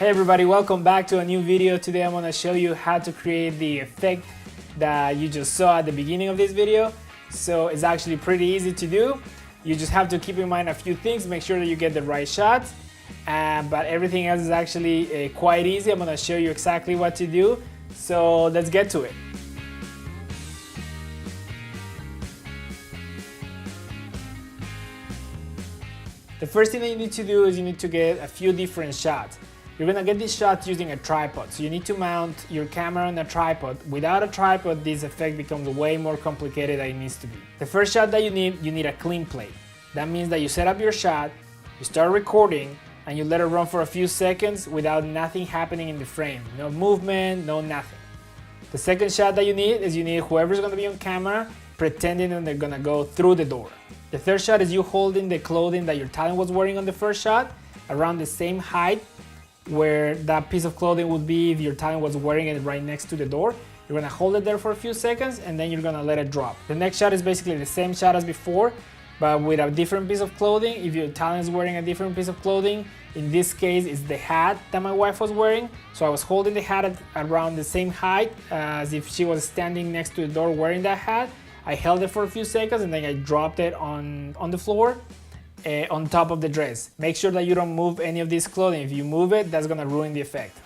Hey everybody, welcome back to a new video. Today I'm going to show you how to create the effect that you just saw at the beginning of this video. So it's actually pretty easy to do. You just have to keep in mind a few things, make sure that you get the right shots. But everything else is actually quite easy. I'm going to show you exactly what to do. So let's get to it. The first thing that you need to do is you need to get a few different shots. You're gonna get these shots using a tripod, so you need to mount your camera on a tripod. Without a tripod, this effect becomes way more complicated than it needs to be. The first shot that you need a clean plate. That means that you set up your shot, you start recording, and you let it run for a few seconds without nothing happening in the frame. No movement, no nothing. The second shot that you need is whoever's gonna be on camera pretending that they're gonna go through the door. The third shot is you holding the clothing that your talent was wearing on the first shot around the same height where that piece of clothing would be if your talent was wearing it right next to the door. You're gonna hold it there for a few seconds and then you're gonna let it drop. The next shot is basically the same shot as before, but with a different piece of clothing. If your talent is wearing a different piece of clothing, in this case it's the hat that my wife was wearing. So I was holding the hat at around the same height as if she was standing next to the door wearing that hat. I held it for a few seconds and then I dropped it on the floor on top of the dress. Make sure that you don't move any of this clothing. If you move it, that's gonna ruin the effect.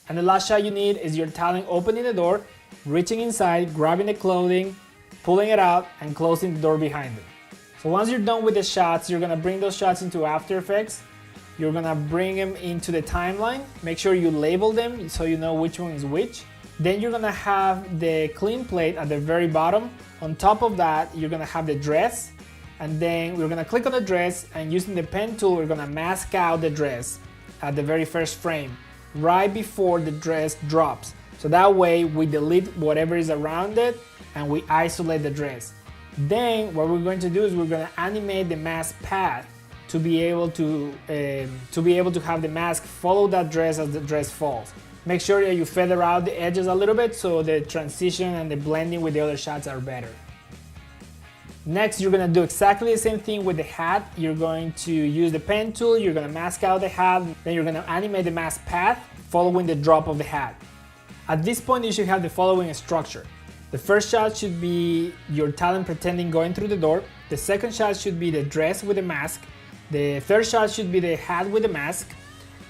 And the last shot you need is your talent opening the door, reaching inside, grabbing the clothing, pulling it out, and closing the door behind it. So once you're done with the shots, you're gonna bring those shots into After Effects. You're gonna bring them into the timeline. Make sure you label them so you know which one is which. Then you're gonna have the clean plate at the very bottom. On top of that, you're gonna have the dress, and then we're gonna click on the dress, and using the pen tool, we're gonna mask out the dress at the very first frame, right before the dress drops. So that way we delete whatever is around it and we isolate the dress. Then what we're going to do is we're gonna animate the mask path to be able to have the mask follow that dress as the dress falls. Make sure that you feather out the edges a little bit so the transition and the blending with the other shots are better. Next, you're gonna do exactly the same thing with the hat. You're going to use the pen tool, you're gonna mask out the hat, then you're gonna animate the mask path following the drop of the hat. At this point, you should have the following structure. The first shot should be your talent pretending going through the door. The second shot should be the dress with the mask. The third shot should be the hat with the mask.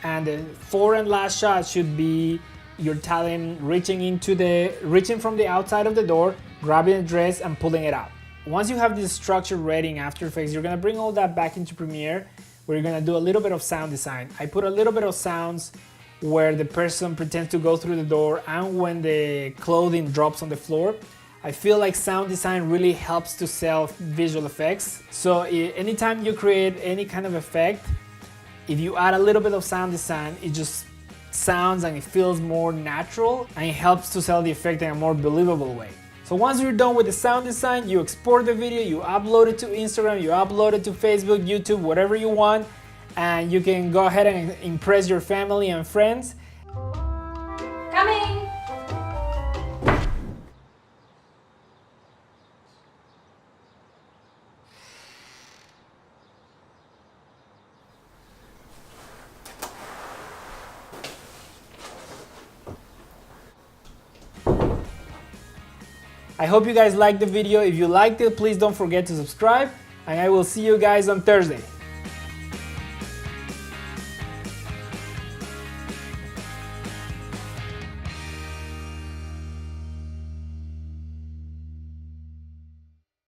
And the fourth and last shot should be your talent reaching from the outside of the door, grabbing the dress and pulling it out. Once you have this structure ready in After Effects, you're gonna bring all that back into Premiere, where you're gonna do a little bit of sound design. I put a little bit of sounds where the person pretends to go through the door and when the clothing drops on the floor. I feel like sound design really helps to sell visual effects. So anytime you create any kind of effect, if you add a little bit of sound design, it just sounds and it feels more natural and it helps to sell the effect in a more believable way. So once you're done with the sound design, you export the video, you upload it to Instagram, you upload it to Facebook, YouTube, whatever you want, and you can go ahead and impress your family and friends. Coming! I hope you guys liked the video. If you liked it, please don't forget to subscribe, and I will see you guys on Thursday.